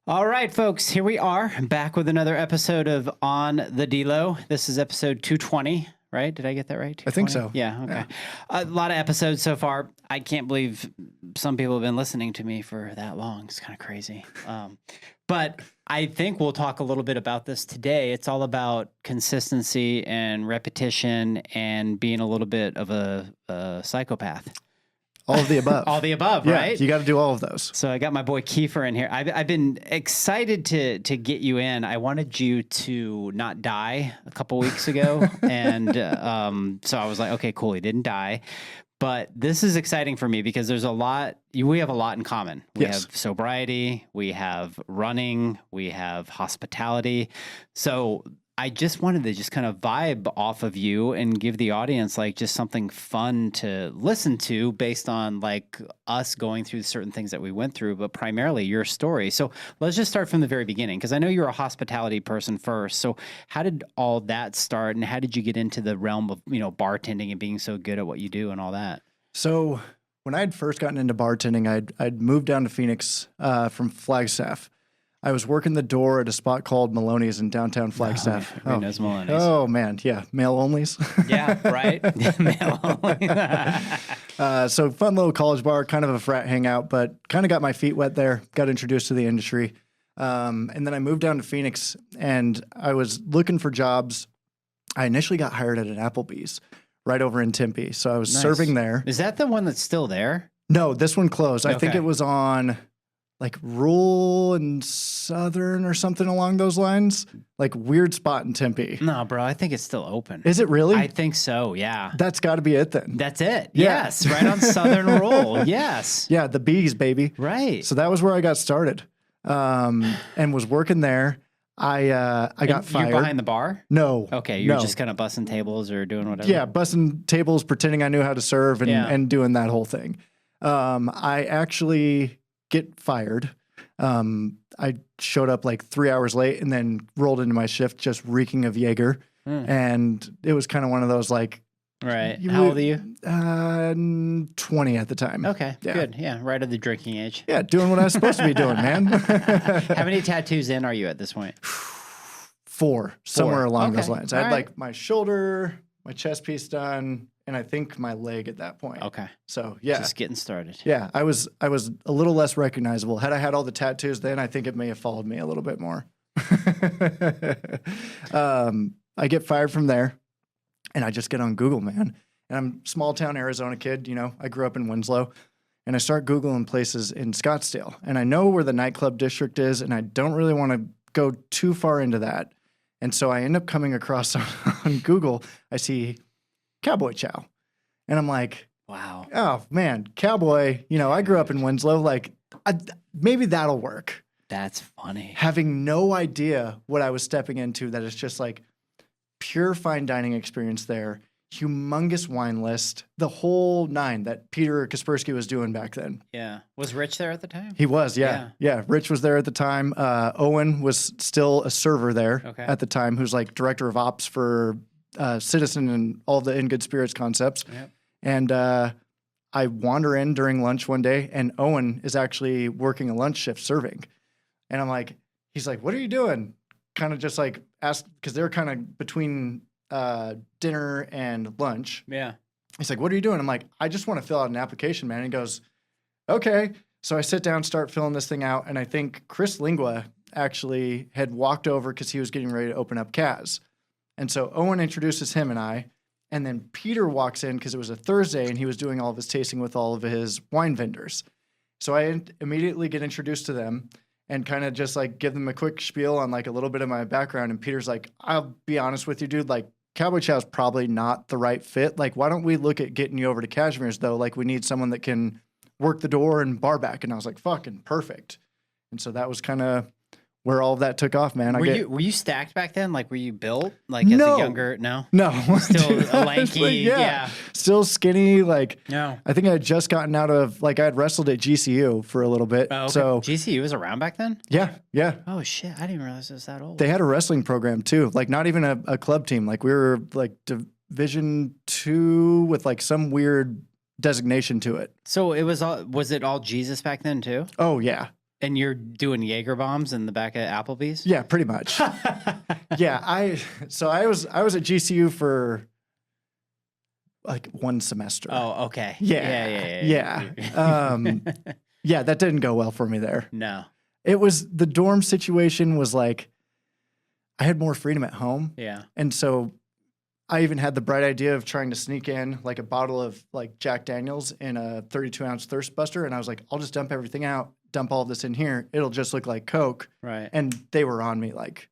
All right, folks, here we are back with another episode of On The Delo. This is episode 220, right? Did I get that right? I think so. Yeah, okay. A lot of episodes so far. I can't believe some people have been listening to me for that long. It's kind of crazy. But I think we'll talk a little bit about this today. It's all about consistency and repetition and being a little bit of a psychopath. All of the above. All the above, yeah, right? You got to do all of those. So I got my boy Keifer in here. I've been excited to get you in. I wanted you to not die a couple weeks ago. And so I was like, okay, cool. He didn't die. But this is exciting for me because there's we have a lot in common. We have sobriety, we have running, we have hospitality. So I just wanted to just kind of vibe off of you and give the audience like just something fun to listen to based on like us going through certain things that we went through, but primarily your story. So let's just start from the very beginning because I know you're a hospitality person first. So how did all that start and how did you get into the realm of, bartending and being so good at what you do and all that? So when I'd first gotten into bartending, I'd moved down to Phoenix from Flagstaff. I was working the door at a spot called Maloney's in downtown Flagstaff. Who knows Maloney's? Oh, man. Yeah. Male onlys. Yeah, right. Male only. So fun little college bar, kind of a frat hangout, but kind of got my feet wet there, got introduced to the industry. And then I moved down to Phoenix and I was looking for jobs. I initially got hired at an Applebee's right over in Tempe. So I was serving there. Is that the one that's still there? No, this one closed. I think Okay. it was on like Rural and Southern or something along those lines. Like weird spot in Tempe. No, bro, I think it's still open. Is it really? I think so, yeah. That's got to be it then. That's it. Yeah. Yes, right on Southern Roll. Yes. Yeah, the Bees, baby. Right. So that was where I got started and was working there. I got fired. You're behind the bar? No. Okay, you're no. just kind of bussing tables or doing whatever? Yeah, bussing tables, pretending I knew how to serve and doing that whole thing. I actually get fired. I showed up like 3 hours late and then rolled into my shift just reeking of Jäger. And it was kind of one of those like... Right. How old are you? 20 at the time. Okay, Yeah. good. Yeah, right at the drinking age. Yeah, doing what I was supposed to be doing, man. How many tattoos in are you at this point? 4, somewhere along those Okay. lines. I All had right. like my shoulder, my chest piece done, and I think my leg at that point. Okay. So yeah. Just getting started. Yeah, I was a little less recognizable. Had I had all the tattoos then, I think it may have followed me a little bit more. I get fired from there, and I just get on Google, man. And I'm a small town Arizona kid, I grew up in Winslow, and I start Googling places in Scottsdale. And I know where the nightclub district is, and I don't really want to go too far into that. And so I end up coming across on Google, I see Cowboy Chow. And I'm like, Wow. oh, man, Cowboy, I grew up in Winslow. Like, maybe that'll work. That's funny. Having no idea what I was stepping into, that it's just like pure fine dining experience there, humongous wine list, the whole nine that Peter Kaspersky was doing back then. Yeah. Was Rich there at the time? He was, yeah. Rich was there at the time. Owen was still a server there at the time, who's like director of ops for Citizen and all the In Good Spirits concepts. Yep. And I wander in during lunch one day, and Owen is actually working a lunch shift serving. And I'm like, he's like, what are you doing? Kind of just like asked, because they're kind of between dinner and lunch. Yeah. He's like, what are you doing? I'm like, I just want to fill out an application, man. And he goes, okay. So I sit down, start filling this thing out. And I think Chris Lingua actually had walked over because he was getting ready to open up Kaz. And so Owen introduces him and I. And then Peter walks in because it was a Thursday and he was doing all of his tasting with all of his wine vendors. So I immediately get introduced to them and kind of just like give them a quick spiel on like a little bit of my background. And Peter's like, I'll be honest with you, dude, like Cowboy Chow is probably not the right fit. Like, why don't we look at getting you over to Cashmere's though? Like, we need someone that can work the door and bar back. And I was like, fucking perfect. And so that was kind of where all of that took off, man. Were you stacked back then? Like, were you built like as a younger? No. Still a lanky. Yeah. Still skinny. Like, no. I think I had just gotten out of, like, I had wrestled at GCU for a little bit. Oh, okay. So GCU was around back then? Yeah. Oh shit. I didn't realize it was that old. They had a wrestling program too. Like, not even a club team. Like, we were like Division II with like some weird designation to it. So was it all Jesus back then too? Oh yeah. And you're doing Jäger bombs in the back of Applebee's? Yeah, pretty much. Yeah, I was at GCU for like one semester. Oh, okay. Yeah. Yeah, that didn't go well for me there. No. It was, the dorm situation was like, I had more freedom at home. Yeah. And so I even had the bright idea of trying to sneak in like a bottle of like Jack Daniels in a 32-ounce thirst buster. And I was like, I'll just dump everything out, dump all of this in here. It'll just look like Coke. Right. And they were on me like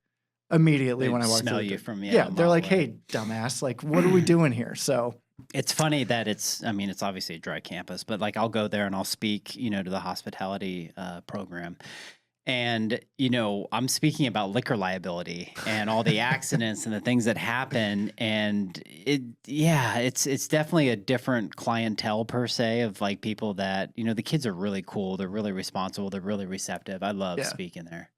immediately when I walked smell through. you from Yeah, they're like, hey, dumbass, like, what are we doing here? So it's funny that it's obviously a dry campus, but like I'll go there and I'll speak, to the hospitality program. And, I'm speaking about liquor liability and all the accidents and the things that happen. And it's definitely a different clientele per se of like people that, the kids are really cool. They're really responsible. They're really receptive. I love speaking there.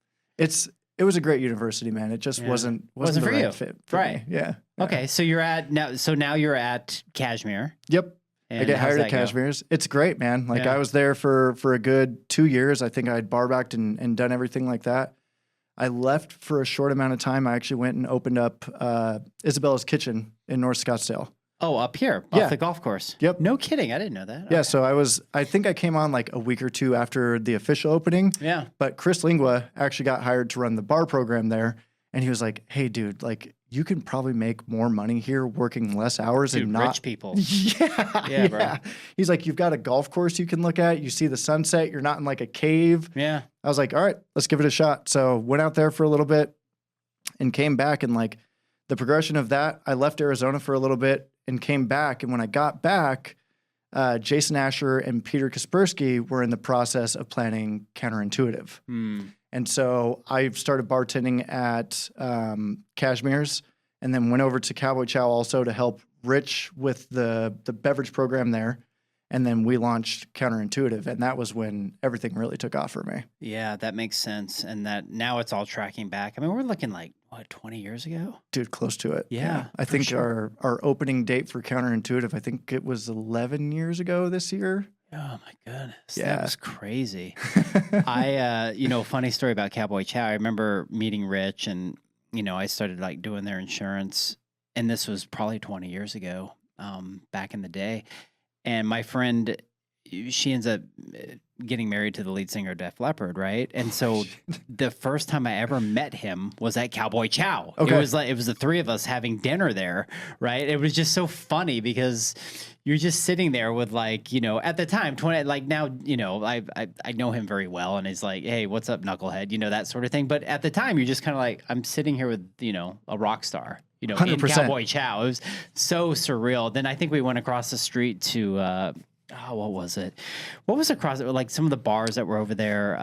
It was a great university, man. It just wasn't the for right you. fit for Right. me. Yeah. Okay. So now you're at Cashmere. Yep. And I get hired at how's that go? Cashmere's. It's great, man. Like Yeah. I was there for a good 2 years. I think I had bar backed and done everything like that. I left for a short amount of time. I actually went and opened up Isabella's Kitchen in North Scottsdale. Oh, up here, Yeah. off the golf course. Yep. No kidding. I didn't know that. Yeah, so I think I came on like a week or two after the official opening. Yeah. But Chris Lingua actually got hired to run the bar program there. And he was like, hey, dude, like you can probably make more money here working less hours Dude, and not rich people. Yeah, bro. He's like, you've got a golf course you can look at. You see the sunset. You're not in like a cave. Yeah. I was like, all right, let's give it a shot. So went out there for a little bit and came back. And like the progression of that, I left Arizona for a little bit and came back. And when I got back, Jason Asher and Peter Kaspersky were in the process of planning Counterintuitive. And so I started bartending at Cashmere's and then went over to Cowboy Chow also to help Rich with the beverage program there. And then we launched Counterintuitive, and that was when everything really took off for me. Yeah, that makes sense. And that now it's all tracking back. I mean, we're looking like, 20 years ago? Dude, close to it. Yeah, I think sure. our opening date for Counterintuitive, I think it was 11 years ago this year. Oh my goodness. Yeah. That was crazy. Funny story about Cowboy Chow. I remember meeting Rich and, I started like doing their insurance, and this was probably 20 years ago, back in the day. And my friend, she ends up getting married to the lead singer of Def Leppard, right? And so the first time I ever met him was at Cowboy Chow. Okay. It was the three of us having dinner there, right? It was just so funny because you're just sitting there with like, at the time, 20, like now, I know him very well, and he's like, hey, what's up, knucklehead? That sort of thing. But at the time, you're just kind of like, I'm sitting here with, a rock star. In 100%. Cowboy Chow. It was so surreal. Then I think we went across the street to what was it? What was across it? Like some of the bars that were over there.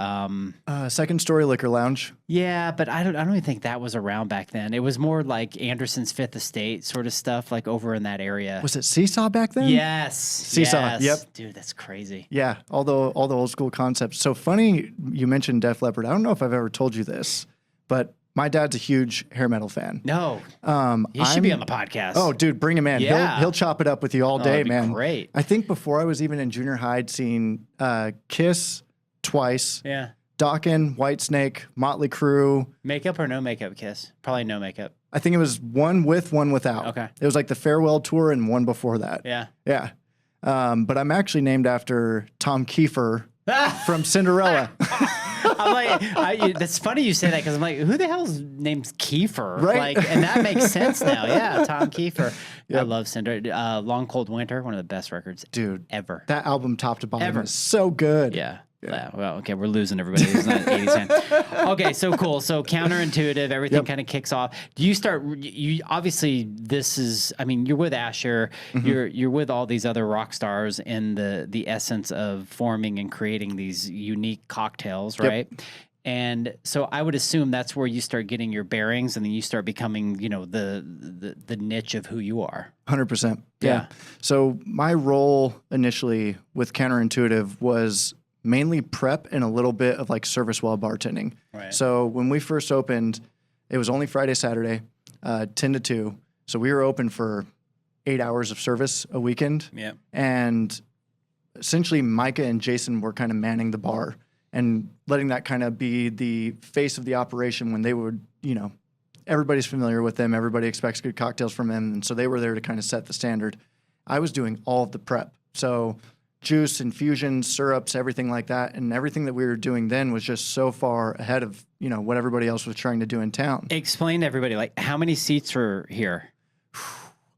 Second Story Liquor Lounge. Yeah, but I don't even think that was around back then. It was more like Anderson's Fifth Estate sort of stuff, like over in that area. Was it Seesaw back then? Yes. Seesaw, yes. yep. Dude, that's crazy. Yeah, all the old school concepts. So funny you mentioned Def Leppard. I don't know if I've ever told you this, but my dad's a huge hair metal fan. No. He should be on the podcast. Oh, dude, bring him in. Yeah. He'll chop it up with you all day, that'd be man. great. I think before I was even in junior high, I'd seen Kiss twice, Yeah. Dokken, Whitesnake, Motley Crue. Makeup or no makeup, Kiss? Probably no makeup. I think it was one with, one without. Okay. It was like the farewell tour and one before that. Yeah. Yeah. But I'm actually named after Tom Keifer from Cinderella. I'm like, that's funny you say that because I'm like, who the hell's name's Keifer? Right. Like, and that makes sense now. Yeah, Tom Keifer. Yep. I love Cinder. Long Cold Winter, one of the best records, Dude, ever. that album top to bottom Ever. is so good. Yeah. Well, okay, we're losing everybody. It's not an 80s fan. Okay, so cool. So Counterintuitive, everything kind of kicks off. Do you start? You obviously this is. I mean, you're with Asher. You're with all these other rock stars in the essence of forming and creating these unique cocktails, right? And so I would assume that's where you start getting your bearings, and then you start becoming, the niche of who you are. 100%. Yeah. So my role initially with Counterintuitive was mainly prep and a little bit of like service while bartending. Right. So when we first opened, it was only Friday, Saturday, 10 to 2. So we were open for 8 hours of service a weekend. Yeah. And essentially Micah and Jason were kind of manning the bar. and letting that kind of be the face of the operation when they would, everybody's familiar with them. Everybody expects good cocktails from them. And so they were there to kind of set the standard. I was doing all of the prep. So juice, infusions, syrups, everything like that. And everything that we were doing then was just so far ahead of, what everybody else was trying to do in town. Explain to everybody, like, how many seats were here?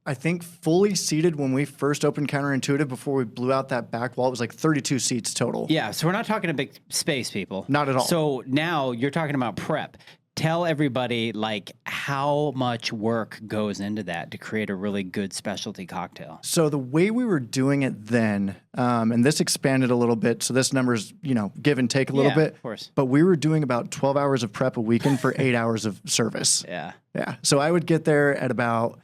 I think fully seated when we first opened Counterintuitive before we blew out that back wall, it was like 32 seats total. Yeah, so we're not talking a big space, people. Not at all. So now you're talking about prep. Tell everybody, like, how much work goes into that to create a really good specialty cocktail. So the way we were doing it then, and this expanded a little bit, so this number's, give and take a little bit. Of course. But we were doing about 12 hours of prep a weekend for 8 hours of service. Yeah. Yeah. So I would get there at about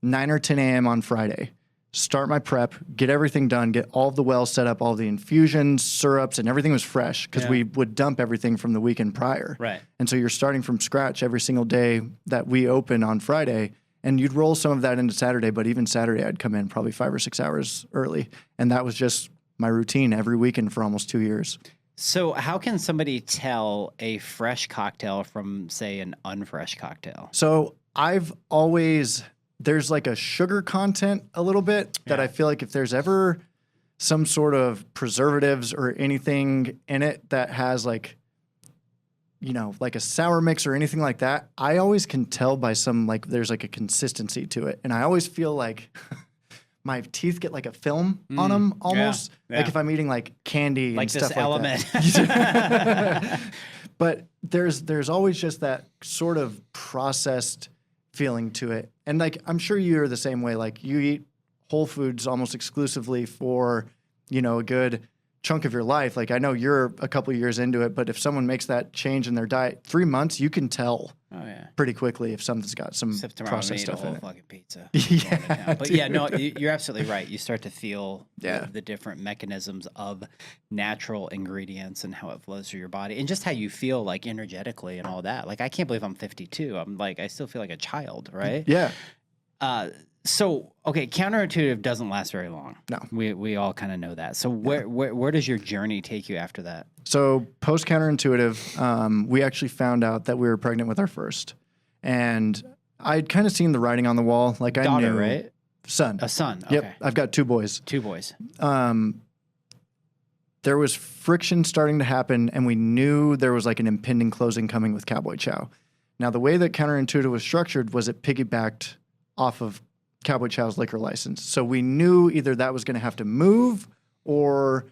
9 or 10 a.m. on Friday, start my prep, get everything done, get all of the wells set up, all the infusions, syrups, and everything was fresh because we would dump everything from the weekend prior. Right. And so you're starting from scratch every single day that we open on Friday, and you'd roll some of that into Saturday, but even Saturday I'd come in probably 5 or 6 hours early. And that was just my routine every weekend for almost 2 years. So how can somebody tell a fresh cocktail from, say, an unfresh cocktail? So there's like a sugar content a little bit that I feel like if there's ever some sort of preservatives or anything in it that has like, like a sour mix or anything like that, I always can tell by there's like a consistency to it. And I always feel like my teeth get like a film on them almost. Yeah. Like if I'm eating like candy like and stuff element. like that. But there's always just that sort of processed feeling to it. And like, I'm sure you're the same way. Like you eat whole foods almost exclusively for, a good chunk of your life. Like I know you're a couple of years into it, but if someone makes that change in their diet, 3 months, you can tell pretty quickly if something's got some processed stuff in it. Fucking pizza. Yeah, but yeah, no, you're absolutely right. You start to feel the different mechanisms of natural ingredients and how it flows through your body and just how you feel like energetically and all that. Like, I can't believe I'm 52. I'm like, I still feel like a child, right? Yeah. So, okay, Counterintuitive doesn't last very long. No. We all kind of know that. So where does your journey take you after that? So post Counterintuitive, we actually found out that we were pregnant with our first. And I'd kind of seen the writing on the wall. Like I Daughter, knew. Right? Son. A son, okay. Yep, I've got 2 boys. 2 boys. There was friction starting to happen, and we knew there was like an impending closing coming with Cowboy Chow. Now, the way that Counterintuitive was structured was it piggybacked off of Cowboy Chow's liquor license. So we knew either that was going to have to move or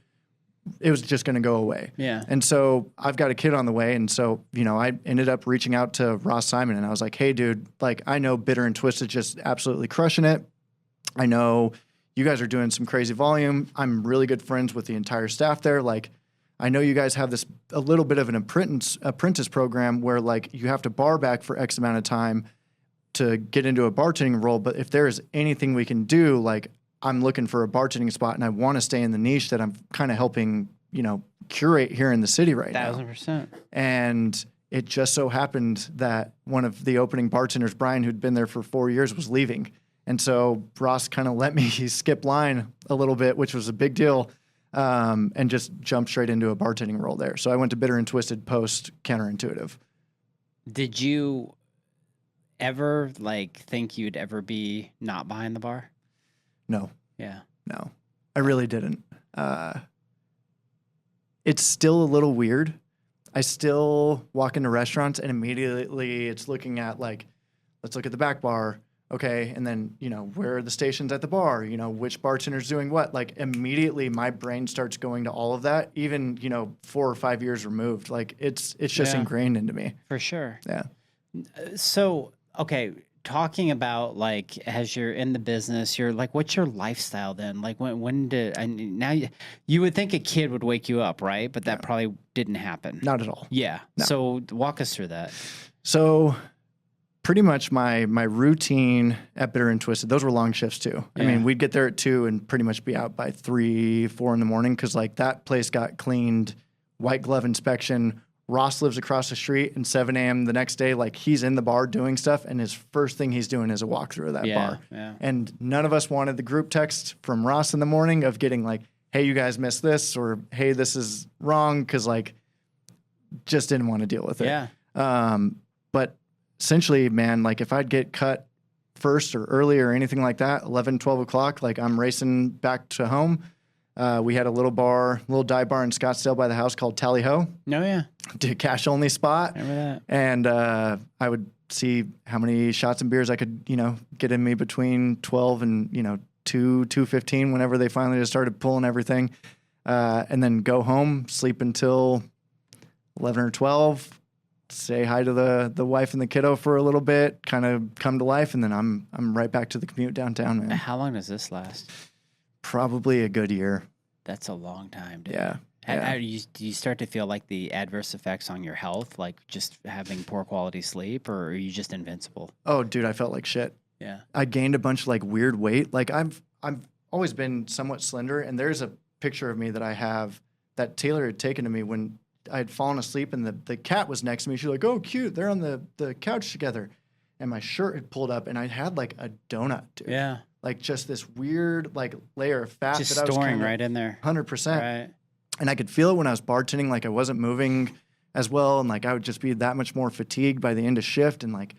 it was just going to go away. Yeah. And so I've got a kid on the way. And so, I ended up reaching out to Ross Simon and I was like, hey, dude, like I know Bitter and Twisted just absolutely crushing it. I know you guys are doing some crazy volume. I'm really good friends with the entire staff there. Like, I know you guys have a little bit of an apprentice program where like you have to bar back for X amount of time to get into a bartending role. But if there is anything we can do, like I'm looking for a bartending spot and I want to stay in the niche that I'm kind of helping, curate here in the city right now. 1000%. And it just so happened that one of the opening bartenders, Brian, who'd been there for 4 years, was leaving. And so Ross kind of let me skip line a little bit, which was a big deal, and just jumped straight into a bartending role there. So I went to Bitter and Twisted post Counterintuitive. Did you ever think you'd ever be not behind the bar? No. Yeah. No, I really didn't. It's still a little weird. I still walk into restaurants and immediately it's looking at let's look at the back bar. Okay. And then, where are the stations at the bar? Which bartender's doing what? Like immediately my brain starts going to all of that, even, 4 or 5 years removed. Like it's just ingrained into me. For sure. Yeah. So, okay. Talking about as you're in the business, you're what's your lifestyle then? Now you would think a kid would wake you up, right? But that probably didn't happen. Not at all. Yeah. No. So walk us through that. So pretty much my routine at Bitter and Twisted, those were long shifts too. Yeah. I mean, we'd get there at 2 and pretty much be out by 3, 4 in the morning. Cause that place got cleaned, white glove inspection. Ross lives across the street, and 7 a.m. the next day, he's in the bar doing stuff, and his first thing he's doing is a walkthrough of that bar. Yeah. And none of us wanted the group text from Ross in the morning of getting hey, you guys missed this, or hey, this is wrong, because just didn't want to deal with it. Yeah. But essentially, man, like if I'd get cut first or early or anything like that, 11, 12 o'clock, like I'm racing back to home. We had a little dive bar in Scottsdale by the house called Tally Ho. No, yeah. Cash only spot. Remember that? And I would see how many shots and beers I could, get in me between 12 and, 2:15 whenever they finally just started pulling everything. And then go home, sleep until 11 or 12, say hi to the wife and the kiddo for a little bit, kind of come to life, and then I'm right back to the commute downtown, man. How long does this last? Probably a good year. That's a long time, dude. Yeah. How do you start to feel like the adverse effects on your health, like just having poor quality sleep, or are you just invincible? Oh, dude, I felt like shit. Yeah. I gained a bunch of like weird weight. Like I've always been somewhat slender, and there's a picture of me that I have that Taylor had taken to me when I had fallen asleep and the cat was next to me. She's like, "Oh, cute. They're on the couch together." And my shirt had pulled up and I had like a donut, dude. Yeah. Like just this weird like layer of fat Just that I was storing right in there. 100%. Right. And I could feel it when I was bartending, like I wasn't moving as well. And like I would just be that much more fatigued by the end of shift. And like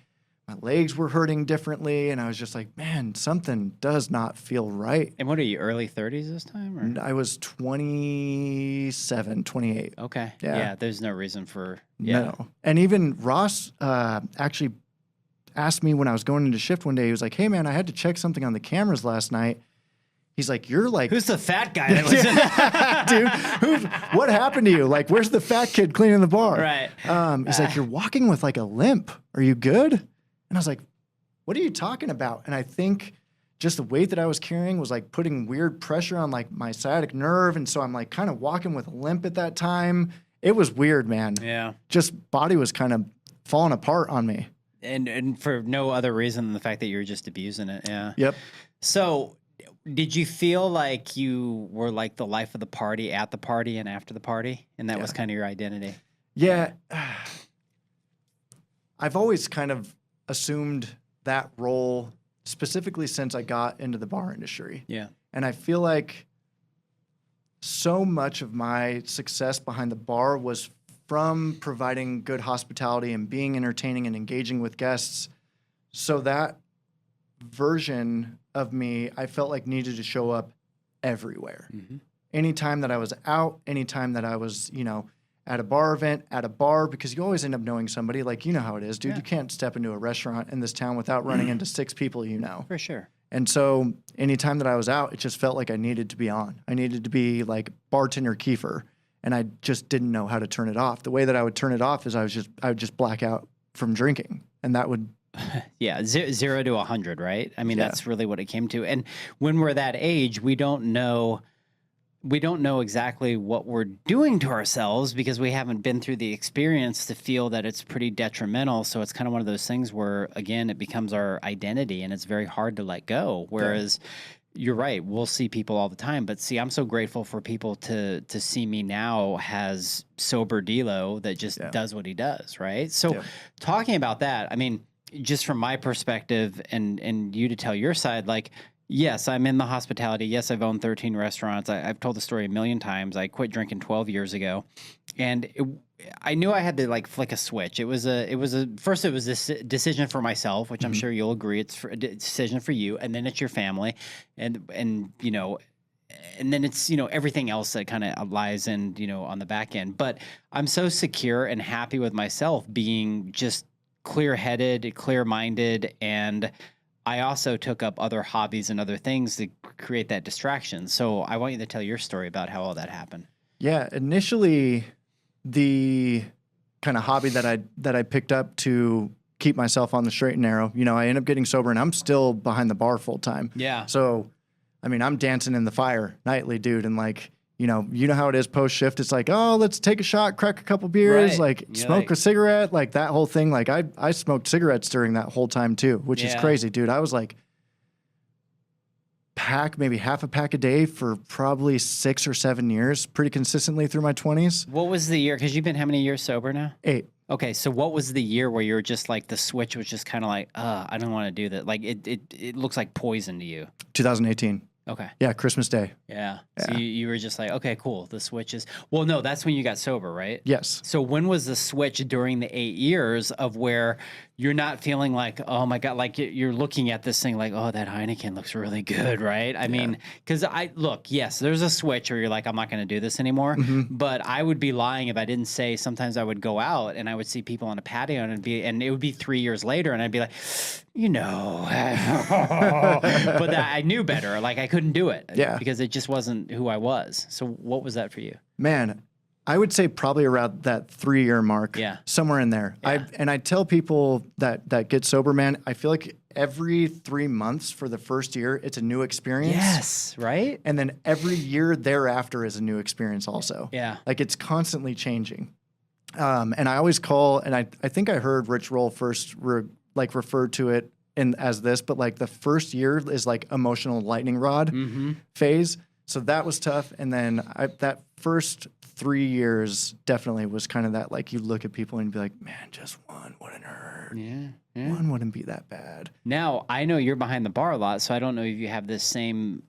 my legs were hurting differently. And I was just like, man, something does not feel right. And what are you, early 30s this time? Or? And I was 27, 28. Okay. Yeah. There's no reason for. No. And even Ross actually asked me when I was going into shift one day, he was like, "Hey, man, I had to check something on the cameras last night." He's like, "You're like..." Who's the fat guy that was Dude, what happened to you? Like, where's the fat kid cleaning the bar? Right. He's like, "You're walking with like a limp. Are you good?" And I was like, "What are you talking about?" And I think just the weight that I was carrying was like putting weird pressure on like my sciatic nerve. And so I'm like kind of walking with a limp at that time. It was weird, man. Yeah. Just body was kind of falling apart on me. And for no other reason than the fact that you were just abusing it. Yeah. Yep. So did you feel like you were like the life of the party at the party and after the party? And that was kind of your identity? Yeah. I've always kind of assumed that role specifically since I got into the bar industry. Yeah. And I feel like so much of my success behind the bar was from providing good hospitality and being entertaining and engaging with guests. So that version of me, I felt like needed to show up everywhere. Mm-hmm. Anytime that I was out, anytime that I was, at a bar event, at a bar, because you always end up knowing somebody. Like, you know how it is, dude. Yeah. You can't step into a restaurant in this town without running into 6 people you know. For sure. And so anytime that I was out, it just felt like I needed to be on. I needed to be like bartender Keifer, and I just didn't know how to turn it off. The way that I would turn it off is I would just black out from drinking, and that would... Yeah, 0 to 100, right? I mean, that's really what it came to. And when we're that age, we don't know exactly what we're doing to ourselves because we haven't been through the experience to feel that it's pretty detrimental. So it's kind of one of those things where, again, it becomes our identity and it's very hard to let go. Whereas you're right, we'll see people all the time. But see, I'm so grateful for people to see me now as sober Delo that just does what he does, right? So talking about that, I mean, just from my perspective and you to tell your side, like, yes, I'm in the hospitality. Yes, I've owned 13 restaurants. I've told the story a million times. I quit drinking 12 years ago, and I knew I had to like flick a switch. It was this decision for myself, which I'm sure you'll agree. It's a decision for you, and then it's your family, and then it's everything else that kind of lies in on the back end. But I'm so secure and happy with myself being just clear-headed, clear-minded, and I also took up other hobbies and other things to create that distraction. So I want you to tell your story about how all that happened. Yeah, initially, the kind of hobby that I picked up to keep myself on the straight and narrow, I ended up getting sober, and I'm still behind the bar full time. Yeah. So, I mean, I'm dancing in the fire nightly, dude, and like, you know how it is post shift. It's like, oh, let's take a shot, crack a couple beers, smoke a cigarette, like that whole thing. Like I smoked cigarettes during that whole time too, which is crazy, dude. I was like maybe half a pack a day for probably 6 or 7 years, pretty consistently through my 20s. What was the year? Because you've been how many years sober now? 8. Okay, so what was the year where you were just like the switch was just kind of like, I don't want to do that. Like it looks like poison to you. 2018. Okay. Yeah, Christmas Day. Yeah. So you were just like, okay, cool. The switch is, well, no, that's when you got sober, right? Yes. So when was the switch during the 8 years of where you're not feeling like, oh my God, like you're looking at this thing like, oh, that Heineken looks really good, right? I mean, because yes, there's a switch where you're like, I'm not going to do this anymore. But I would be lying if I didn't say sometimes I would go out and I would see people on a patio and it would be 3 years later and I'd be like, but I knew better. Like I couldn't do it because it just wasn't who I was. So what was that for you? Man, I would say probably around that 3-year mark. Yeah. Somewhere in there. Yeah. I tell people that get sober, man, I feel like every 3 months for the first year, it's a new experience. Yes. Right. And then every year thereafter is a new experience also. Yeah. Like it's constantly changing. And I always call, and I think I heard Rich Roll first refer to it as this, but like the first year is like emotional lightning rod phase. So that was tough. And then that first 3 years definitely was kind of that, like you look at people and be like, man, just one wouldn't hurt. Yeah. One wouldn't be that bad. Now I know you're behind the bar a lot, so I don't know if you have this same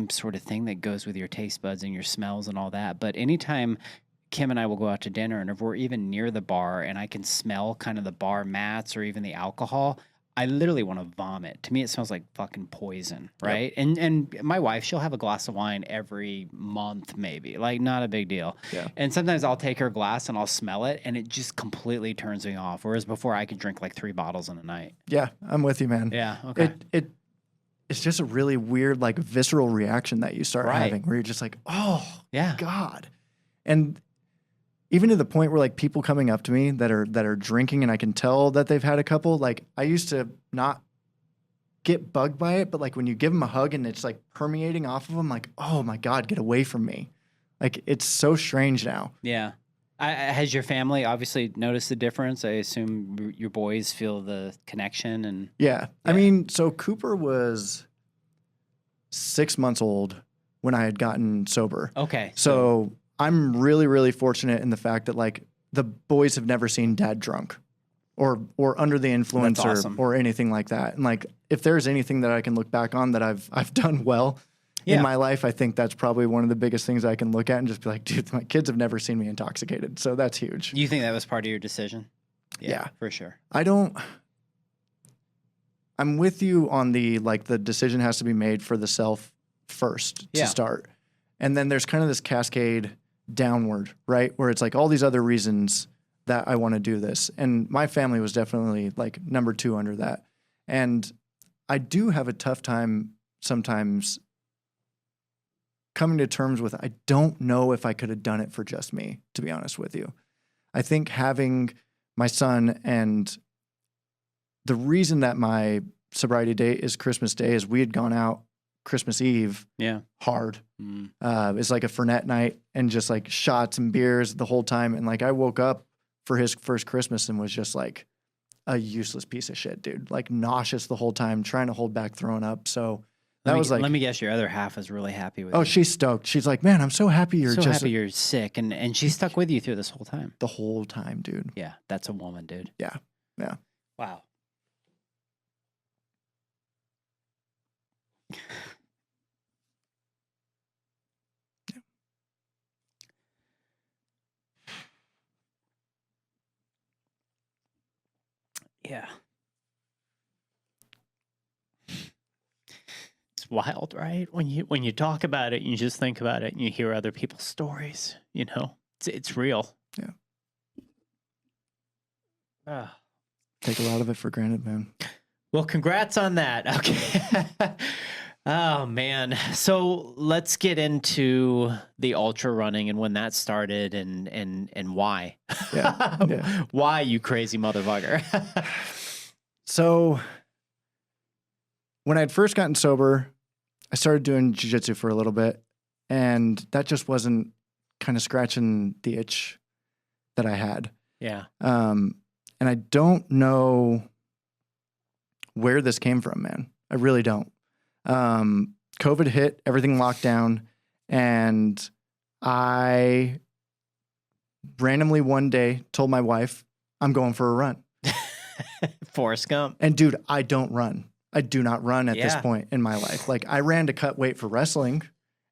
sort of thing that goes with your taste buds and your smells and all that. But anytime Kim and I will go out to dinner, and if we're even near the bar and I can smell kind of the bar mats or even the alcohol, I literally want to vomit. To me, it smells like fucking poison, right? Yep. And my wife, she'll have a glass of wine every month, maybe, like not a big deal. Yeah. And sometimes I'll take her glass and I'll smell it, and it just completely turns me off. Whereas before, I could drink like 3 bottles in a night. Yeah, I'm with you, man. Yeah. Okay. It's just a really weird, like visceral reaction that you start having, where you're just like, oh, God, and even to the point where like people coming up to me that are drinking and I can tell that they've had a couple, like I used to not get bugged by it, but like when you give them a hug and it's like permeating off of them, like, oh my God, get away from me. Like it's so strange now. Yeah. Has your family obviously noticed the difference? I assume your boys feel the connection and. Yeah. I mean, so Cooper was 6 months old when I had gotten sober. Okay. So I'm really, really fortunate in the fact that like the boys have never seen dad drunk or under the influence or anything like that. And like, if there's anything that I can look back on that I've done well in my life, I think that's probably one of the biggest things I can look at and just be like, dude, my kids have never seen me intoxicated. So that's huge. You think that was part of your decision? Yeah. For sure. I'm with you on the decision has to be made for the self first to start. And then there's kind of this cascade downward, right? Where it's like all these other reasons that I want to do this. And my family was definitely like number 2 under that. And I do have a tough time sometimes coming to terms with, I don't know if I could have done it for just me, to be honest with you. I think having my son, and the reason that my sobriety day is Christmas Day is we had gone out Christmas Eve hard. It's like a Fernet night and just like shots and beers the whole time. And like I woke up for his first Christmas and was just like a useless piece of shit, dude. Like nauseous the whole time, trying to hold back throwing up. So let me guess, your other half is really happy with you. Oh, she's stoked. She's like, man, I'm so happy you're sick. And she stuck with you through this whole time. The whole time, dude. Yeah. That's a woman, dude. Yeah. Yeah. Wow. Yeah. It's wild, right? When you talk about it, you just think about it and you hear other people's stories, you know. It's real. Yeah. Take a lot of it for granted, man. Well, congrats on that. Okay. Oh man. So let's get into the ultra running and when that started and why. Yeah. Why, you crazy motherfucker? So when I'd first gotten sober, I started doing jiu-jitsu for a little bit, and that just wasn't kind of scratching the itch that I had. Yeah. And I don't know where this came from, man. I really don't. COVID hit, everything locked down, and I randomly one day told my wife, I'm going for a run. Forrest Gump. And dude, I don't run. I do not run at this point in my life. Like I ran to cut weight for wrestling,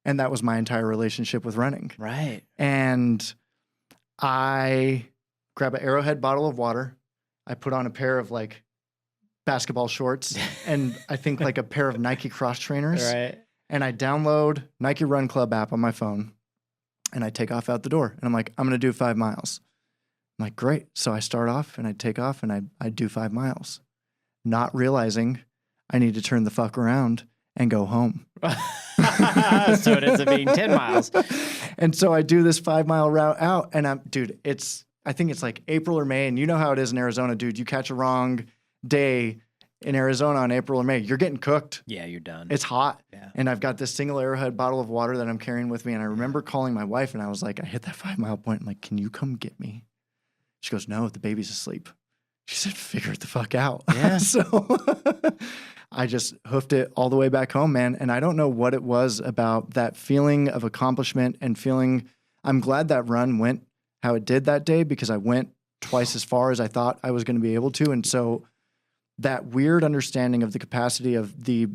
and that was my entire relationship with running. Right. And I grab an Arrowhead bottle of water. I put on a pair of like basketball shorts and I think like a pair of Nike cross trainers. Right. And I download Nike Run Club app on my phone and I take off out the door. And I'm like, I'm going to do 5 miles. I'm like, great. So I start off and I take off and I do 5 miles, not realizing I need to turn the fuck around and go home. So it ends up being 10 miles. And so I do this 5 mile route out and I think it's like April or May. And you know how it is in Arizona, dude. You catch a wrong day in Arizona on April or May, you're getting cooked. Yeah, you're done. It's hot. Yeah. And I've got this single Arrowhead bottle of water that I'm carrying with me. And I remember calling my wife and I was like, I hit that 5 mile point. I'm like, can you come get me? She goes, no, the baby's asleep. She said, figure it the fuck out. Yeah. So I just hoofed it all the way back home, man. And I don't know what it was about that feeling of accomplishment and feeling, I'm glad that run went how it did that day because I went twice as far as I thought I was going to be able to. And so that weird understanding of the capacity of the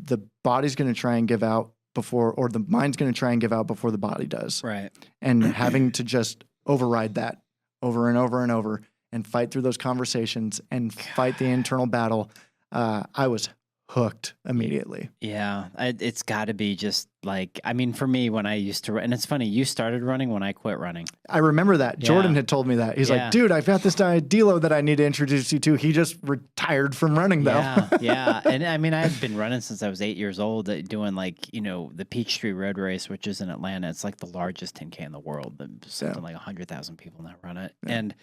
body's going to try and give out before, or the mind's going to try and give out before the body does. Right. And having to just override that over and over and over and fight through those conversations and fight the internal battle. I was hooked immediately. Yeah. It's got to be just like, I mean, for me, when I used to run, and it's funny, you started running when I quit running. I remember that. Yeah. Jordan had told me that. He's like, dude, I've got this guy, Delo, that I need to introduce you to. He just retired from running, though. Yeah. Yeah. And I mean, I've been running since I was 8 years old, doing like, you know, the Peachtree Road Race, which is in Atlanta. It's like the largest 10K in the world. Something like 100,000 people now run it. Yeah. And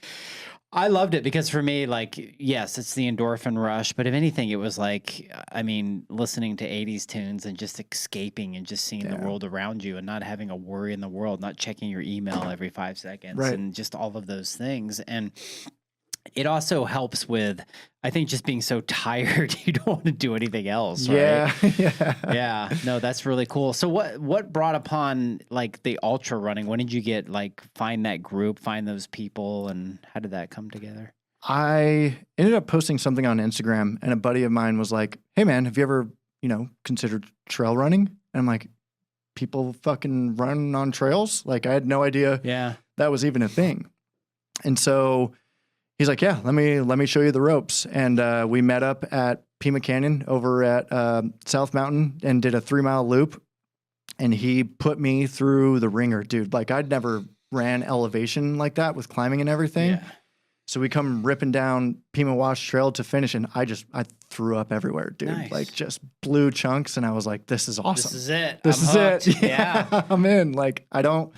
I loved it because for me, like, yes, it's the endorphin rush, but if anything, it was like, I mean, listening to 80s tunes and just escaping and just seeing the world around you and not having a worry in the world, not checking your email every 5 seconds and just all of those things. And it also helps with, I think, just being so tired, you don't want to do anything else, right? Yeah. No, that's really cool. So what brought upon like the ultra running? When did you get like find that group, find those people, and how did that come together? I ended up posting something on Instagram and a buddy of mine was like, hey man, have you ever, considered trail running? And I'm like, people fucking run on trails? Like I had no idea that was even a thing. And so he's like, yeah, let me show you the ropes. And we met up at Pima Canyon over at South Mountain and did a 3 mile loop. And he put me through the ringer, dude. Like I'd never ran elevation like that with climbing and everything. Yeah. So we come ripping down Pima Wash Trail to finish, and I threw up everywhere, dude. Nice. Like just blue chunks, and I was like, "This is awesome. This is it. This is it. Yeah, I'm in." Like I know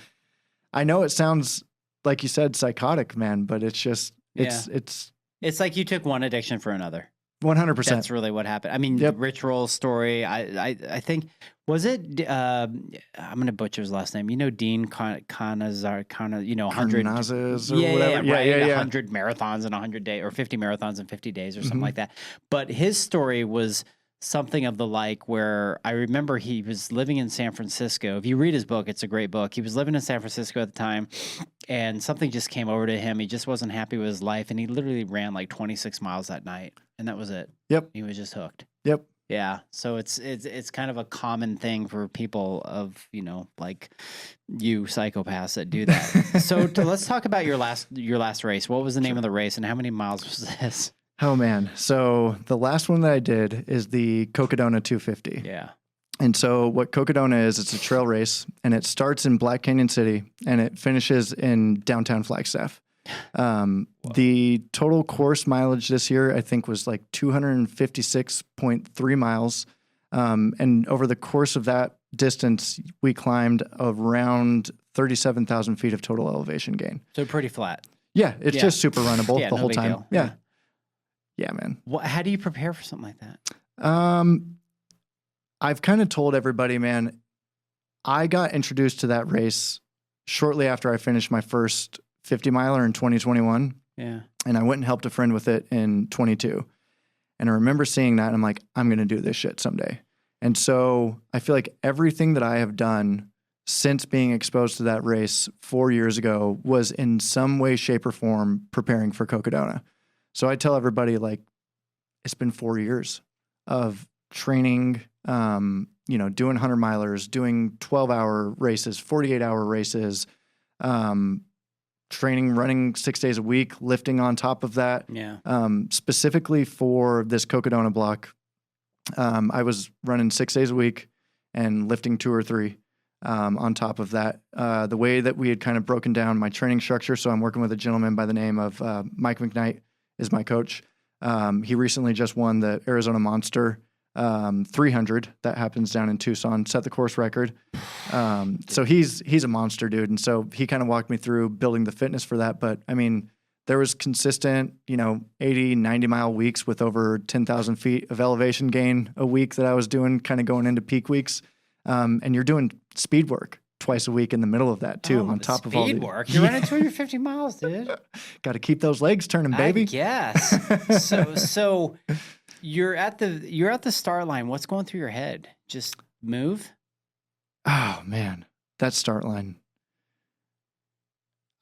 it sounds like you said psychotic, man, but it's just it's like you took one addiction for another. 100%. That's really what happened. I mean, the Rich Roll story. I think was it. I'm gonna butcher his last name. You know, Dean Conazar, 100 Carnazes or whatever. Yeah. 100 marathons in 100 days, or 50 marathons in 50 days, or something like that. But his story was something of the like where I remember he was living in San Francisco. If you read his book, it's a great book. He was living in San Francisco at the time, and something just came over to him. He just wasn't happy with his life, and he literally ran like 26 miles that night, and that was it. Yep. He was just hooked. Yep. Yeah. So it's kind of a common thing for people of, like you psychopaths that do that. So let's talk about your last race. What was the name of the race and how many miles was this? Oh man. So the last one that I did is the Cocodona 250. Yeah. And so what Cocodona is, it's a trail race and it starts in Black Canyon City and it finishes in downtown Flagstaff. The total course mileage this year, I think, was like 256.3 miles. And over the course of that distance, we climbed around 37,000 feet of total elevation gain. So pretty flat. Yeah. It's just super runnable the whole time. Deal. Yeah. Yeah, man. How do you prepare for something like that? I've kind of told everybody, man, I got introduced to that race shortly after I finished my first 50 miler in 2021. Yeah. And I went and helped a friend with it in 22. And I remember seeing that and I'm like, I'm going to do this shit someday. And so I feel like everything that I have done since being exposed to that race 4 years ago was in some way, shape, or form preparing for Cocodona. So I tell everybody, like, it's been 4 years of training, doing 100-milers, doing 12-hour races, 48-hour races, training, running 6 days a week, lifting on top of that. Yeah. Specifically for this Cocodona block, I was running 6 days a week and lifting 2 or 3 on top of that. The way that we had kind of broken down my training structure, so I'm working with a gentleman by the name of Mike McKnight is my coach. He recently just won the Arizona Monster 300 that happens down in Tucson, set the course record. So he's a monster, dude. And so he kind of walked me through building the fitness for that. But I mean, there was consistent, 80, 90-mile weeks with over 10,000 feet of elevation gain a week that I was doing, kind of going into peak weeks. And you're doing speed work twice a week in the middle of that too, on top of all the speed work. You're running 250 miles, dude. Got to keep those legs turning, baby. Yes. So you're at the start line. What's going through your head? Just move? Oh man, that start line.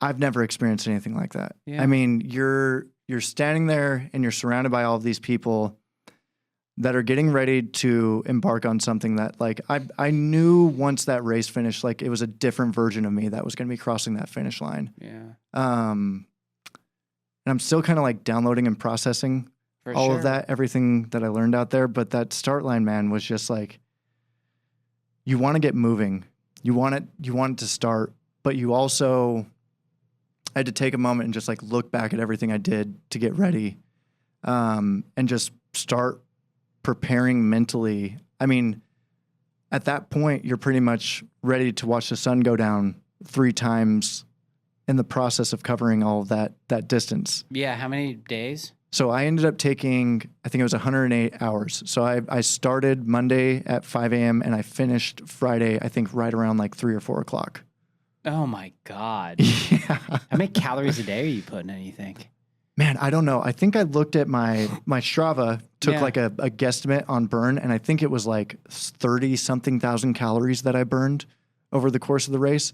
I've never experienced anything like that. Yeah. I mean, you're standing there and you're surrounded by all of these people that are getting ready to embark on something that, like, I knew once that race finished, like, it was a different version of me that was going to be crossing that finish line. Yeah. And I'm still kind of like downloading and processing all of that, everything that I learned out there. But that start line, man, was just like, you want to get moving. You want it to start, but you also had to take a moment and just like look back at everything I did to get ready, and just start preparing mentally. I mean, at that point, you're pretty much ready to watch the sun go down 3 times in the process of covering all of that distance. Yeah. How many days? So I ended up taking, I think it was 108 hours. So I started Monday at 5 a.m. and I finished Friday, I think right around like 3 or 4 o'clock. Oh my God. Yeah. How many calories a day are you putting in, you think? Man, I don't know. I think I looked at my Strava, took like a guesstimate on burn, and I think it was like 30-something thousand calories that I burned over the course of the race.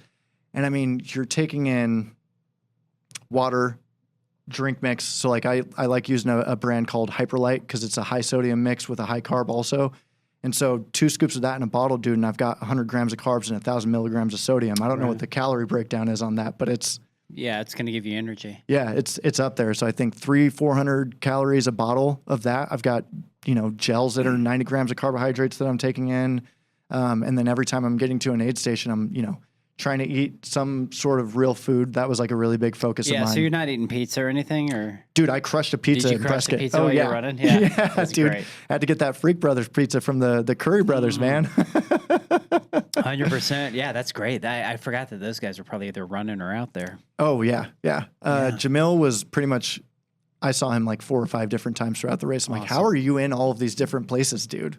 And I mean, you're taking in water, drink mix. So like I like using a brand called Hyperlight because it's a high sodium mix with a high carb also. And so 2 scoops of that in a bottle, dude, and I've got 100 grams of carbs and 1,000 milligrams of sodium. I don't know what the calorie breakdown is on that, but it's... Yeah, it's going to give you energy. Yeah, it's up there. So I think 300-400 calories a bottle of that. I've got, gels that are 90 grams of carbohydrates that I'm taking in. And then every time I'm getting to an aid station, I'm, trying to eat some sort of real food. That was like a really big focus of mine. Yeah, so you're not eating pizza or anything, or? Dude, I crushed a pizza in crush Prescott. the pizza while you're running? Yeah, yeah, dude. Great. I had to get that Freak Brothers pizza from the Curry Brothers, man. 100%. Yeah, that's great. I forgot that those guys are probably either running or out there. Oh, yeah. Jamil was pretty much, I saw him like 4 or 5 different times throughout the race. I'm like, how are you in all of these different places, dude?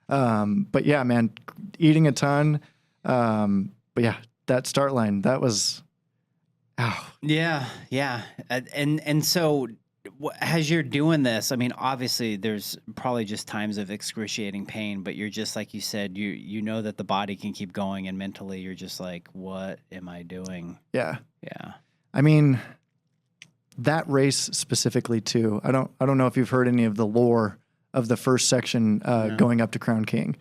But yeah, man, eating a ton. But yeah, that start line, that was, Yeah. And so as you're doing this, I mean, obviously there's probably just times of excruciating pain, but you're just, like you said, you know that the body can keep going, and mentally you're just like, what am I doing? Yeah. Yeah. I mean, that race specifically too, I don't know if you've heard any of the lore of the first section going up to Crown King.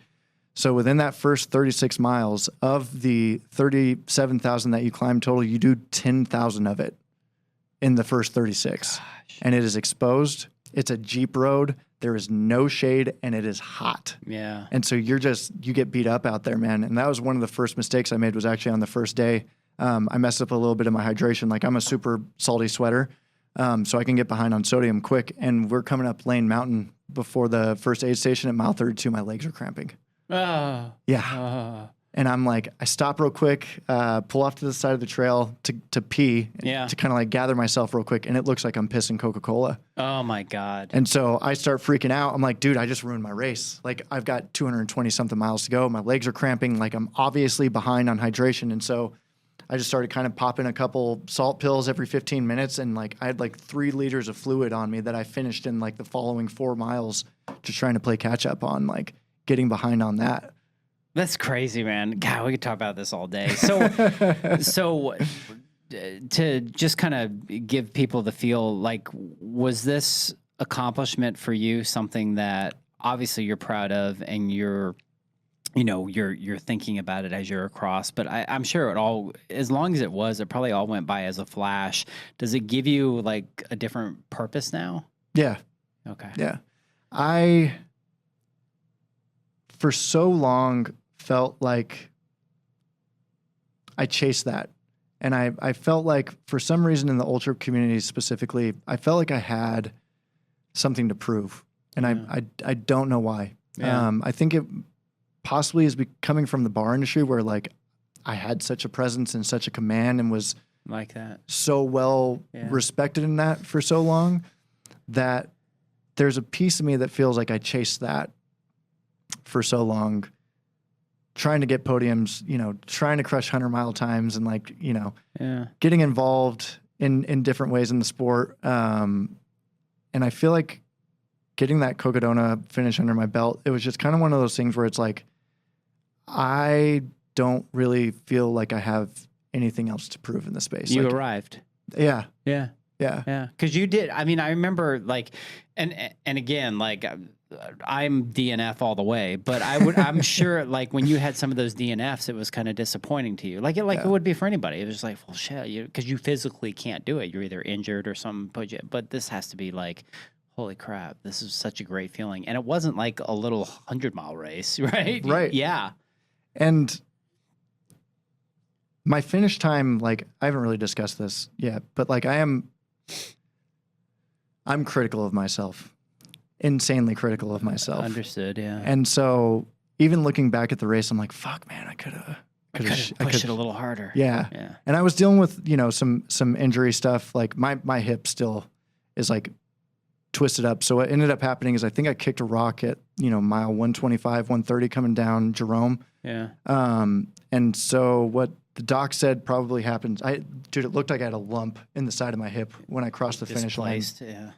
So within that first 36 miles of the 37,000 that you climb total, you do 10,000 of it in the first 36. Gosh. And it is exposed. It's a Jeep road. There is no shade and it is hot. Yeah. And so you get beat up out there, man. And that was one of the first mistakes I made, was actually on the first day. I messed up a little bit of my hydration. Like, I'm a super salty sweater. So I can get behind on sodium quick. And we're coming up Lane Mountain before the first aid station at mile 32. My legs are cramping. Oh. Yeah. And I'm like, I stop real quick, pull off to the side of the trail to pee, to kind of like gather myself real quick. And it looks like I'm pissing Coca-Cola. Oh my God. And so I start freaking out. I'm like, dude, I just ruined my race. Like, I've got 220 something miles to go. My legs are cramping. Like, I'm obviously behind on hydration. And so I just started kind of popping a couple salt pills every 15 minutes. And like, I had like 3 liters of fluid on me that I finished in like the following 4 miles, just trying to play catch up on like getting behind on that. That's crazy, man. God, we could talk about this all day. So to just kind of give people the feel, like, was this accomplishment for you something that obviously you're proud of, and you're thinking about it as you're across, but I'm sure it all, as long as it probably all went by as a flash. Does it give you like a different purpose now? Yeah. Okay. Yeah. I, for so long, felt like I chased that. And I felt like, for some reason in the ultra community specifically, I felt like I had something to prove. And I don't know why. Yeah. I think it possibly is coming from the bar industry, where like I had such a presence and such a command and was like that, so well respected in that for so long, that there's a piece of me that feels like I chased that for so long, trying to get podiums, trying to crush 100-mile times, and like, getting involved in different ways in the sport. And I feel like getting that Cocodona finish under my belt, it was just kind of one of those things where it's like, I don't really feel like I have anything else to prove in the space. You like, arrived. Yeah. Yeah. Yeah. Yeah. Cause you did. I mean, I remember like, and again, like I'm DNF all the way, but I'm sure like when you had some of those DNFs, it was kind of disappointing to you. Like it would be for anybody. It was just like, well, shit, cause you physically can't do it. You're either injured or something, but this has to be like, holy crap, this is such a great feeling. And it wasn't like a little 100-mile race, right? Right. Yeah. And my finish time, like, I haven't really discussed this yet, but like I'm critical of myself, insanely critical of myself. Understood. Yeah. And so even looking back at the race, I'm like, fuck, man, I could have pushed it a little harder. Yeah. Yeah. And I was dealing with, some injury stuff. Like my hip still is like twisted up. So what ended up happening is I think I kicked a rock at, mile 125, 130 coming down Jerome. Yeah. And so what the doc said probably happened. Dude, it looked like I had a lump in the side of my hip when I crossed the finish line. Yeah.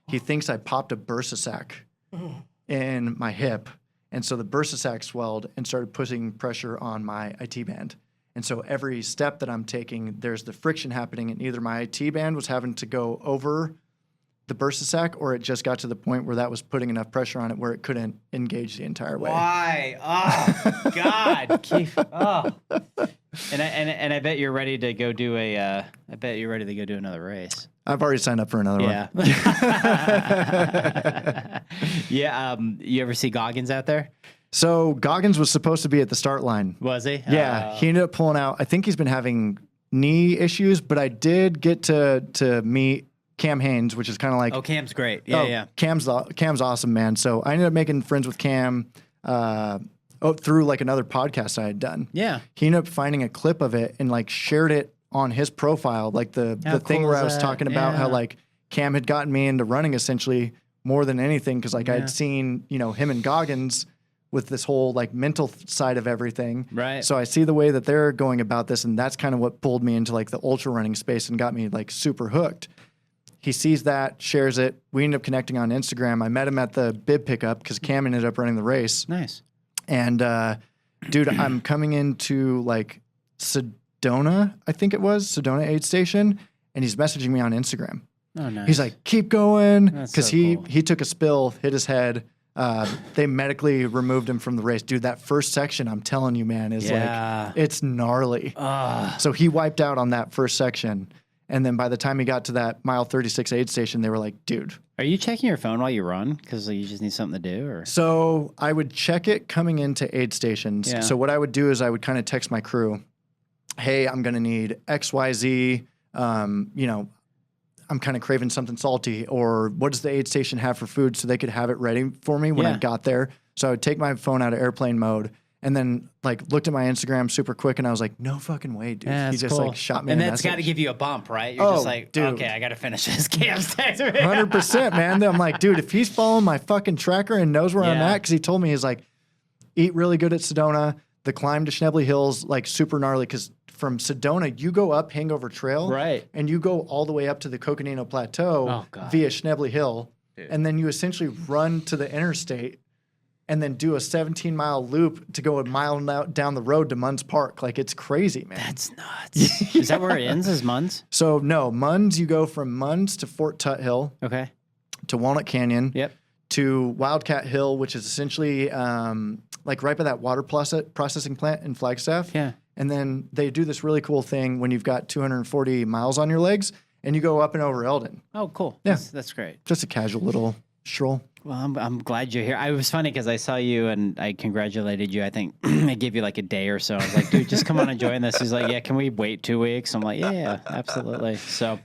He thinks I popped a bursa sac in my hip. And so the bursa sac swelled and started putting pressure on my IT band. And so every step that I'm taking, there's the friction happening, and either my IT band was having to go over the bursa sac, or it just got to the point where that was putting enough pressure on it where it couldn't engage the entire way. Why? Oh God, Keith. Oh. And I bet you're ready to go do another race. I've already signed up for another one. Yeah. You ever see Goggins out there? So Goggins was supposed to be at the start line. Was he? Yeah. He ended up pulling out. I think he's been having knee issues, but I did get to meet Cam Haines, which is kind of like... Oh, Cam's great. Yeah. Cam's awesome, man. So I ended up making friends with Cam through like another podcast I had done. Yeah. He ended up finding a clip of it and like shared it on his profile, like the thing where I was talking about how like Cam had gotten me into running essentially more than anything, because like I had seen, him and Goggins with this whole like mental side of everything. Right. So I see the way that they're going about this, and that's kind of what pulled me into like the ultra running space and got me like super hooked. He sees that, shares it. We ended up connecting on Instagram. I met him at the bib pickup because Cam ended up running the race. Nice. And dude, I'm coming into like Sedona, I think it was, Sedona aid station, and he's messaging me on Instagram. Oh, nice. He's like, keep going, because so cool. he took a spill, hit his head. They medically removed him from the race. Dude, that first section, I'm telling you, man, is like, it's gnarly. So he wiped out on that first section. And then by the time he got to that mile 36 aid station, they were like, dude. Are you checking your phone while you run? Because you just need something to do? Or So I would check it coming into aid stations. Yeah. So what I would do is I would kind of text my crew, hey, I'm going to need XYZ. I'm kind of craving something salty. Or what does the aid station have for food, so they could have it ready for me when I got there. So I would take my phone out of airplane mode, and then like looked at my Instagram super quick, and I was like, no fucking way, dude. Yeah, he just cool. like shot me and a that's got to message. give you a bump, right? You're just like, dude. okay, I got to finish this. Cam's text me. 100%, man. I'm like, dude, if he's following my fucking tracker and knows where I'm at, because he told me, he's like, eat really good at Sedona. The climb to Schnebly Hills, like super gnarly, because from Sedona, you go up Hangover Trail, right, and you go all the way up to the Coconino Plateau via Schnebly Hill, and then you essentially run to the interstate and then do a 17-mile loop to go a mile down the road to Munns Park. Like, it's crazy, man. That's nuts. Is that where it ends, is Munns? So, no, Munns, you go from Munns to Fort Tuthill. Okay. To Walnut Canyon. Yep. to Wildcat Hill, which is essentially like right by that water processing plant in Flagstaff. Yeah. And then they do this really cool thing when you've got 240 miles on your legs and you go up and over Eldon. Oh, cool. Yeah. That's great. Just a casual little stroll. Well, I'm glad you're here. I was funny because I saw you and I congratulated you. I think I gave you like a day or so. I was like, dude, just come on and join this. He's like, yeah, can we wait 2 weeks? I'm like, yeah, absolutely. So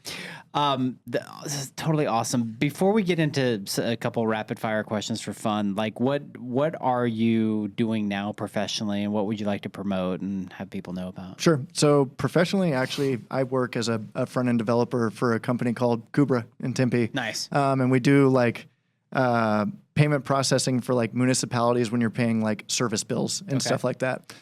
this is totally awesome. Before we get into a couple rapid fire questions for fun, like what are you doing now professionally and what would you like to promote and have people know about? Sure. So professionally, actually, I work as a front-end developer for a company called Kubra in Tempe. Nice. And we do like payment processing for like municipalities when you're paying like service bills and stuff like that.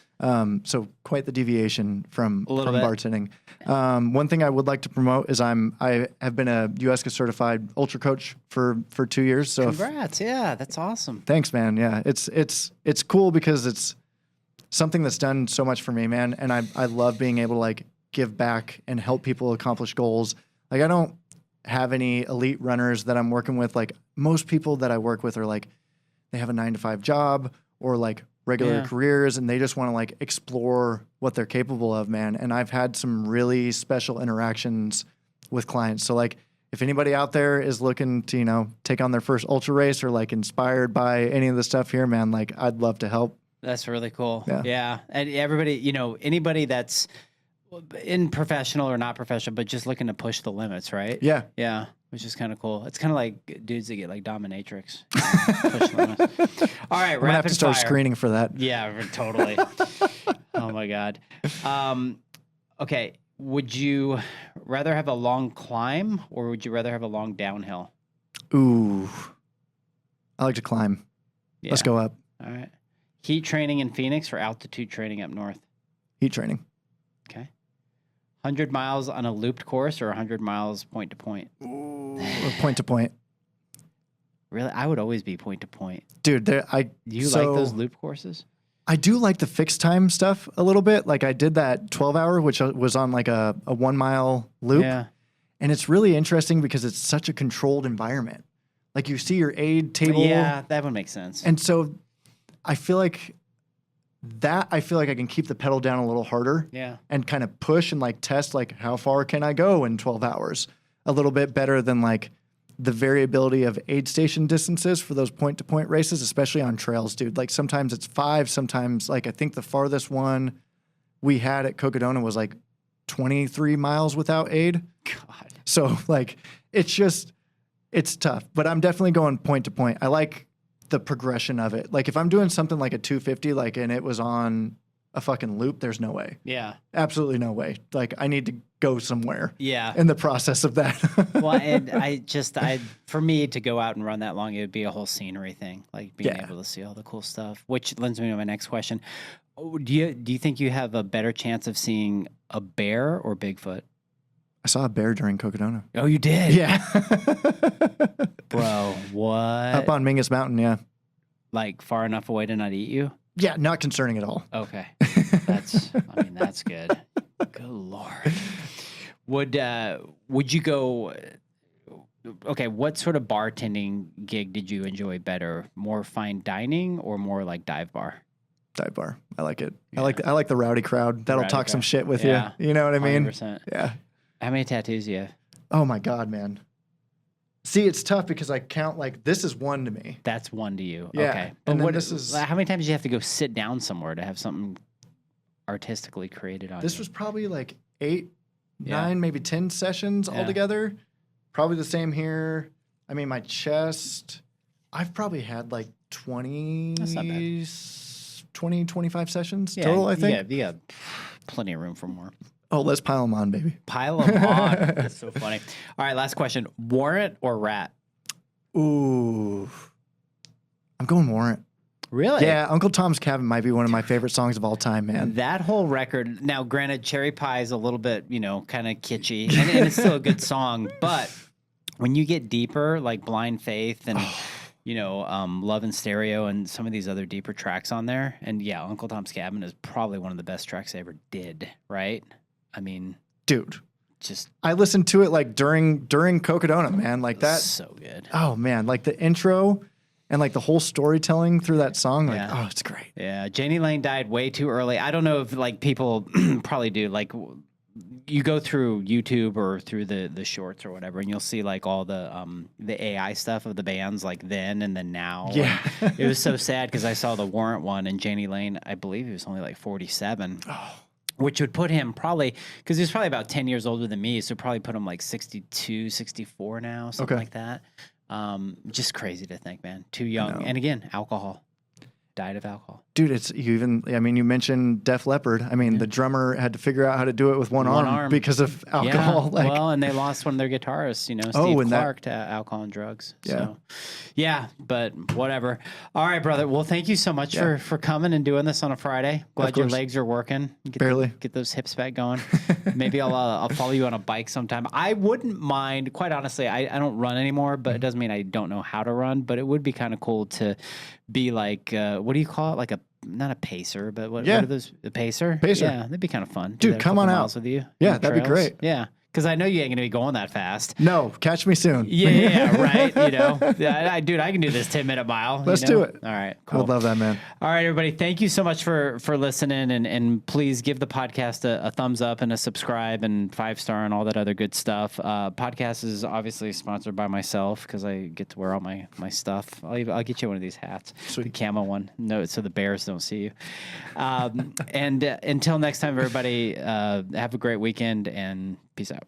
So quite the deviation from bartending. One thing I would like to promote is I have been a USCA certified ultra coach for 2 years. So congrats. Yeah, that's awesome. Thanks, man. Yeah. It's cool because it's something that's done so much for me, man. And I love being able to like give back and help people accomplish goals. Like I don't have any elite runners that I'm working with. Like most people that I work with are like, they have a 9-to-5 job or like regular careers and they just want to like explore what they're capable of, man. And I've had some really special interactions with clients. So like if anybody out there is looking to, you know, take on their first ultra race or like inspired by any of the stuff here, man, like I'd love to help. That's really cool. Yeah. And everybody, you know, anybody that's in professional or not professional, but just looking to push the limits, right? Yeah. Yeah. Which is kind of cool. It's kind of like dudes that get like dominatrix. Push the limits. All right. I'm gonna have to start fire. screening for that. Yeah, totally. Oh my God. Okay. Would you rather have a long climb or would you rather have a long downhill? Ooh. I like to climb. Yeah. Let's go up. All right. Heat training in Phoenix or altitude training up north? Heat training. Okay. 100 miles on a looped course or 100 miles point to point? Ooh, point to point. Really? I would always be point to point. Dude, like those loop courses? I do like the fixed time stuff a little bit. Like I did that 12-hour, which was on like a 1 mile loop. Yeah. And it's really interesting because it's such a controlled environment. Like you see your aid table. Yeah, that would make sense. And so I feel like I can keep the pedal down a little harder. Yeah. And kind of push and like test like how far can I go in 12 hours a little bit better than like the variability of aid station distances for those point to point races, especially on trails, dude. Like sometimes it's 5, sometimes like I think the farthest one we had at Cocodona was like 23 miles without aid. God. So like it's tough, but I'm definitely going point to point. I like the progression of it. Like if I'm doing something like a 250, like, and it was on a fucking loop, there's no way. Yeah. Absolutely no way. Like I need to go somewhere. Yeah. In the process of that. Well, and for me to go out and run that long, it would be a whole scenery thing, like being able to see all the cool stuff, which lends me to my next question. Do you think you have a better chance of seeing a bear or Bigfoot? I saw a bear during Cocodona. Oh, you did? Yeah. Bro, what? Up on Mingus Mountain, yeah. Like far enough away to not eat you? Yeah, not concerning at all. Okay. That's good. Good Lord. Would you go, okay, what sort of bartending gig did you enjoy better? More fine dining or more like dive bar? Dive bar. I like it. Yeah. I like the rowdy crowd. That'll talk some shit with you. You know what I mean? 100%. Yeah. How many tattoos do you have? Oh my God, man. See, it's tough because I count like this is one to me. That's one to you. Yeah. Okay. And But then this is how many times do you have to go sit down somewhere to have something artistically created on this you? was probably like 8, 9, maybe 10 sessions altogether. Probably the same here. I mean, my chest, I've probably had like 20, 25 sessions total, I think. You got plenty of room for more. Oh, let's pile them on, baby. Pile them on. That's so funny. All right, last question. Warrant or Ratt? Ooh. I'm going Warrant. Really? Yeah, Uncle Tom's Cabin might be one of my favorite songs of all time, man. That whole record, now granted, Cherry Pie is a little bit, kind of kitschy, and it's still a good song, but when you get deeper, like Blind Faith and, Love in Stereo and some of these other deeper tracks on there, and yeah, Uncle Tom's Cabin is probably one of the best tracks I ever did, right? I mean, dude, just I listened to it like during Cocodona, man, like that. So good. Oh man, like the intro And like the whole storytelling through that song, like, Yeah. oh, it's great. Yeah, Janie Lane died way too early. I don't know if like people probably do. Like you go through YouTube or through the shorts or whatever, and you'll see like all the AI stuff of the bands like then and then now. Yeah. And it was so sad because I saw the Warrant one and Janie Lane. I believe he was only like 47. Oh. Which would put him probably, because he was probably about 10 years older than me, so probably put him like 62, 64 now, something like that. Just crazy to think, man. Too young. And again, alcohol. Died of alcohol. Dude, you mentioned Def Leppard. I mean, the drummer had to figure out how to do it with one arm because of alcohol. Yeah. Well, and they lost one of their guitarists, Steve Clark, to alcohol and drugs. Yeah. So, yeah, but whatever. All right, brother. Well, thank you so much for coming and doing this on a Friday. Glad your legs are working. Get those hips back going. Maybe I'll follow you on a bike sometime. I wouldn't mind, quite honestly, I don't run anymore, but it doesn't mean I don't know how to run, but it would be kind of cool to be like, what do you call it? Like not a pacer, but what are those? A pacer? Pacer. Yeah, that'd be kind of fun. Dude, come on out with you. Yeah, that'd be great. Yeah. Because I know you ain't going to be going that fast. No, catch me soon. Yeah, right. Dude, I can do this 10-minute mile. Let's do it. All right, cool. I would love that, man. All right, everybody. Thank you so much for listening, and please give the podcast a thumbs up and a subscribe and 5-star and all that other good stuff. Podcast is obviously sponsored by myself because I get to wear all my stuff. I'll get you one of these hats, Sweet. the camo one, no, so the bears don't see you. And until next time, everybody, have a great weekend and peace out.